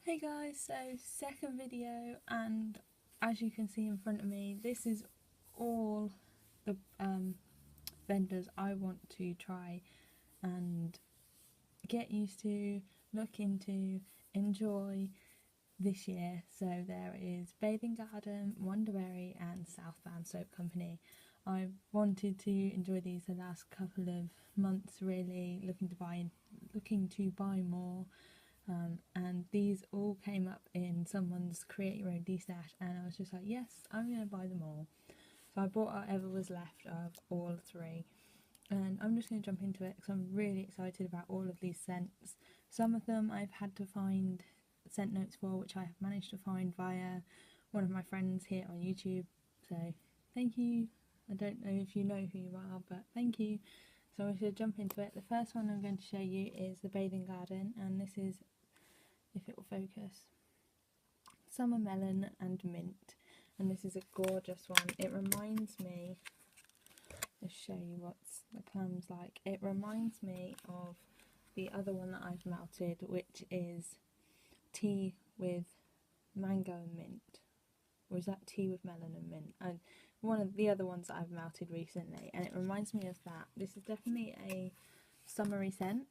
Hey guys, so second video, and as you can see in front of me, this is all the vendors I want to try and get used to, look into, enjoy this year. So there is Bathing Garden, Wonderberry and Southbound Soap Company. I wanted to enjoy these the last couple of months, really looking to buy more. And these all came up in someone's create your own destash, and I was just like, yes, I'm going to buy them all. So I bought whatever was left of all three, and I'm just going to jump into it because I'm really excited about all of these scents. Some of them I've had to find scent notes for, which I have managed to find via one of my friends here on YouTube, so thank you. I don't know if you know who you are, but thank you. So we should jump into it. The first one I'm going to show you is the Bathing Garden, and this is, if it will focus, Summer Melon and Mint, and this is a gorgeous one. It reminds me, let's show you what the plum's like. It reminds me of the other one that I've melted, which is tea with mango and mint, or is that tea with melon and mint? And one of the other ones that I've melted recently, and it reminds me of that. This is definitely a summery scent.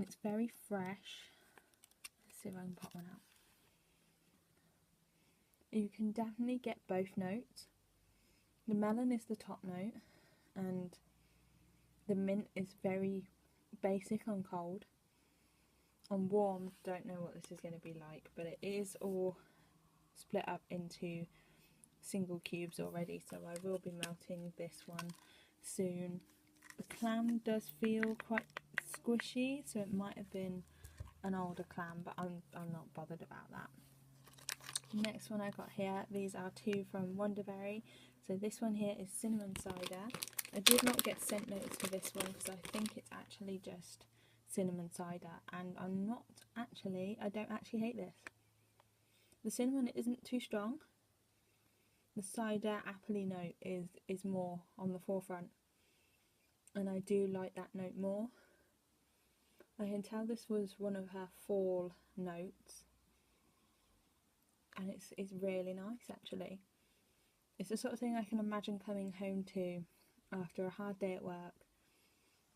It's very fresh. See if I can pop one out. You can definitely get both notes. The melon is the top note, and the mint is very basic on cold. On warm, don't know what this is going to be like, but it is all split up into single cubes already, so I will be melting this one soon. The clam does feel quite squishy, so it might have been an older clam, but I'm not bothered about that. Next one I got here, these are two from Wonderberry. So this one here is Cinnamon Cider. I did not get scent notes for this one because I think it's actually just cinnamon cider, and I don't actually hate this. The cinnamon isn't too strong. The cider appley note is more on the forefront, and I do like that note more. I can tell this was one of her fall notes, and it's really nice actually. It's the sort of thing I can imagine coming home to after a hard day at work,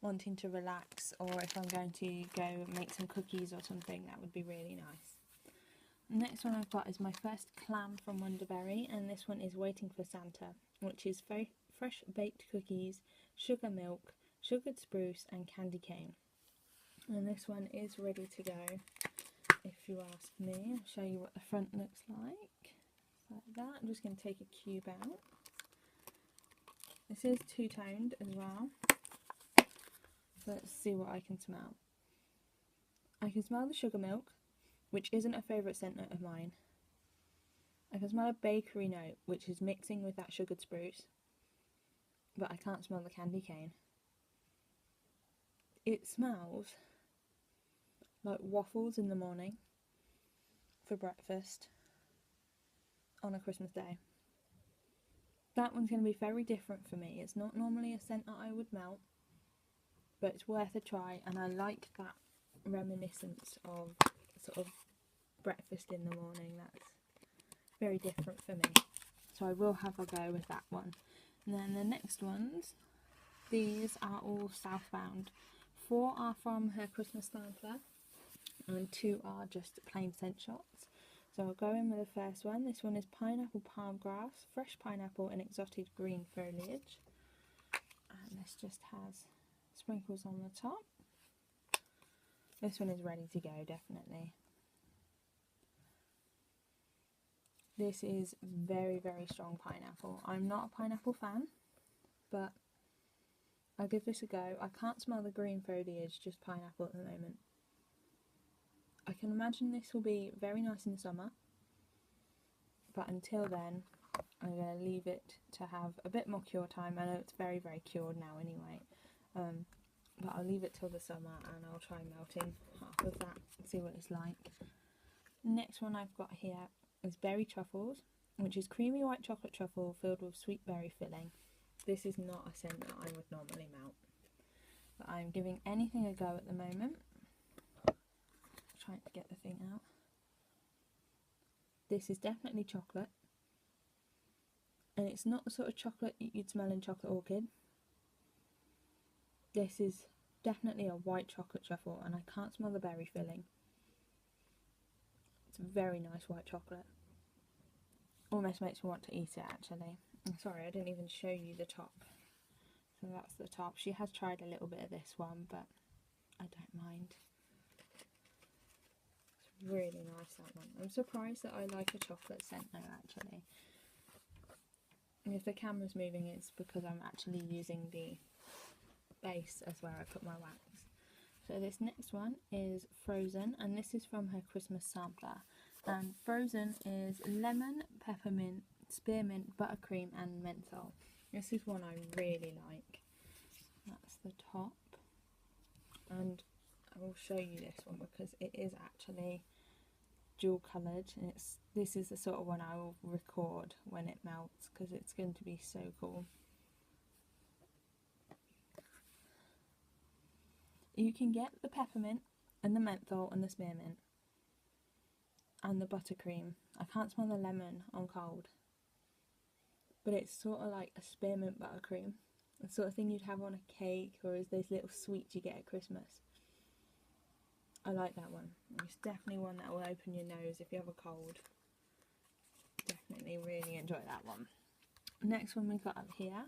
wanting to relax, or if I'm going to go make some cookies or something, that would be really nice. The next one I've got is my first clam from Wonderberry, and this one is Waiting for Santa, which is very fresh baked cookies, sugar milk, sugared spruce and candy cane. And this one is ready to go, if you ask me. I'll show you what the front looks like. Like that. I'm just going to take a cube out. This is two-toned as well. So let's see what I can smell. I can smell the sugar milk, which isn't a favourite scent note of mine. I can smell a bakery note, which is mixing with that sugared spruce, but I can't smell the candy cane. It smells like waffles in the morning for breakfast on a Christmas day. That one's going to be very different for me. It's not normally a scent that I would melt, but it's worth a try, and I like that reminiscence of sort of breakfast in the morning. That's very different for me, so I will have a go with that one. And then the next ones, these are all Southbound. 4 are from her Christmas sampler, and 2 are just plain scent shots. So I'll go in with the first one. This one is Pineapple Palm Grass, Fresh Pineapple and Exotic Green Foliage. And this just has sprinkles on the top. This one is ready to go, definitely. This is very, very strong pineapple. I'm not a pineapple fan, but I'll give this a go. I can't smell the green foliage, just pineapple at the moment. I can imagine this will be very nice in the summer, but until then I'm going to leave it to have a bit more cure time. I know it's very, very cured now anyway, but I'll leave it till the summer and I'll try melting half of that and see what it's like. Next one I've got here is Berry Truffles, which is creamy white chocolate truffle filled with sweet berry filling. This is not a scent that I would normally melt, but I'm giving anything a go at the moment. Trying to get the thing out. This is definitely chocolate, and it's not the sort of chocolate you'd smell in Chocolate Orchid. This is definitely a white chocolate truffle, and I can't smell the berry filling. It's very nice white chocolate. Almost makes me want to eat it, actually. I'm sorry, I didn't even show you the top. So that's the top. She has tried a little bit of this one, but I don't mind. It's really nice, that one. I'm surprised that I like a chocolate scent now, actually. And if the camera's moving, it's because I'm actually using the base as where I put my wax. So this next one is Frozen, and this is from her Christmas sampler. And Frozen is lemon, peppermint, spearmint, buttercream and menthol. This is one I really like. That's the top. And I will show you this one because it is actually dual coloured. And this is the sort of one I will record when it melts because it's going to be so cool. You can get the peppermint and the menthol and the spearmint and the buttercream. I can't smell the lemon on cold, but it's sort of like a spearmint buttercream, the sort of thing you'd have on a cake or as those little sweets you get at Christmas. I like that one. It's definitely one that will open your nose if you have a cold. Definitely really enjoy that one. Next one we got up here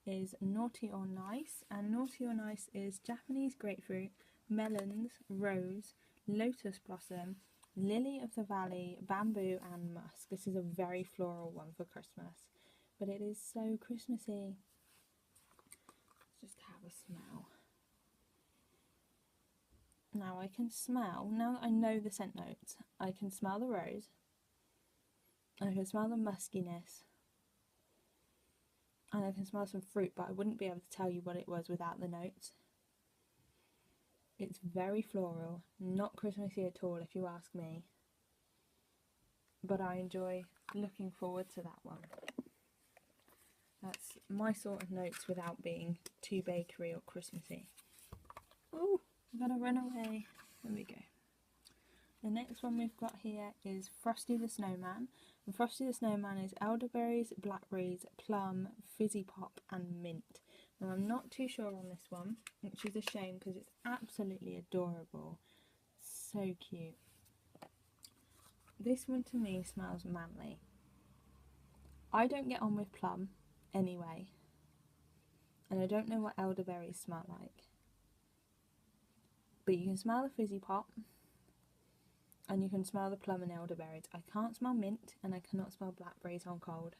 is Naughty or Nice, and Naughty or Nice is Japanese grapefruit, melons, rose, lotus blossom, lily of the valley, bamboo and musk. This is a very floral one for Christmas, but it is so Christmassy. Let's just have a smell. Now I can smell, now that I know the scent notes, I can smell the rose, I can smell the muskiness, and I can smell some fruit, but I wouldn't be able to tell you what it was without the notes. It's very floral, not Christmassy at all if you ask me, but I enjoy looking forward to that one. That's my sort of notes without being too bakery or Christmassy. Oh, I'm gonna run away. There we go. The next one we've got here is Frosty the Snowman. And Frosty the Snowman is elderberries, blackberries, plum, fizzy pop and mint. Now I'm not too sure on this one, which is a shame because it's absolutely adorable. So cute. This one to me smells manly. I don't get on with plum anyway, and I don't know what elderberries smell like. But you can smell the fizzy pop, and you can smell the plum and elderberries. I can't smell mint, and I cannot smell blackberries on cold.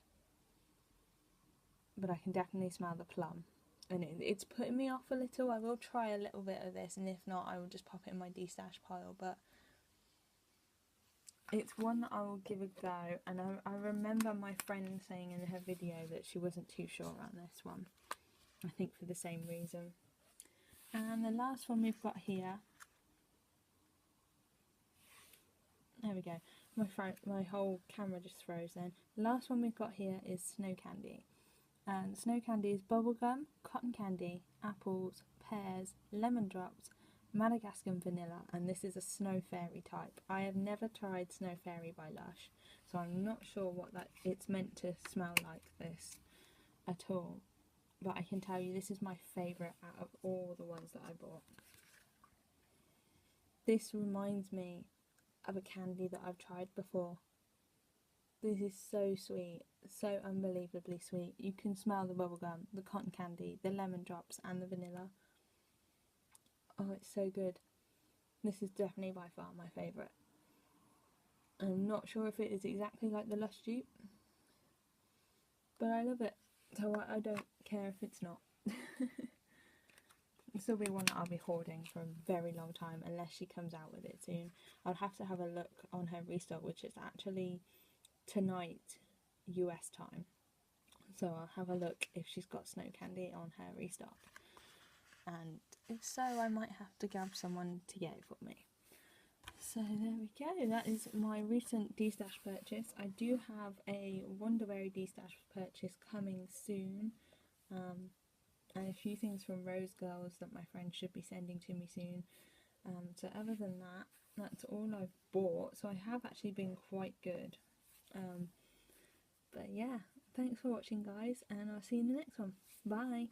But I can definitely smell the plum. And it's putting me off a little. I will try a little bit of this, and if not, I will just pop it in my destash pile. But it's one that I will give a go. And I remember my friend saying in her video that she wasn't too sure on this one. I think for the same reason. And the last one we've got here, there we go, my whole camera just froze then. The last one we've got here is Snow Candy. And Snow Candy is bubblegum, cotton candy, apples, pears, lemon drops, Madagascar vanilla, and this is a Snow Fairy type. I have never tried Snow Fairy by Lush, so I'm not sure what it's meant to smell like this at all. But I can tell you this is my favourite out of all the ones that I bought. This reminds me of a candy that I've tried before. This is so sweet, so unbelievably sweet. You can smell the bubblegum, the cotton candy, the lemon drops and the vanilla. Oh, it's so good. This is definitely by far my favourite. I'm not sure if it is exactly like the Lush dupe, but I love it. So I don't care if it's not. It'll still be one that I'll be hoarding for a very long time unless she comes out with it soon. I'll have to have a look on her restock, which is actually tonight US time. So I'll have a look if she's got Snow Candy on her restock. And if so, I might have to grab someone to get it for me. So there we go, that is my recent destash purchase. I do have a Wonderberry destash purchase coming soon, and a few things from Rose Girls that my friend should be sending to me soon. So other than that, that's all I've bought, so I have actually been quite good. But yeah, thanks for watching guys, and I'll see you in the next one. Bye!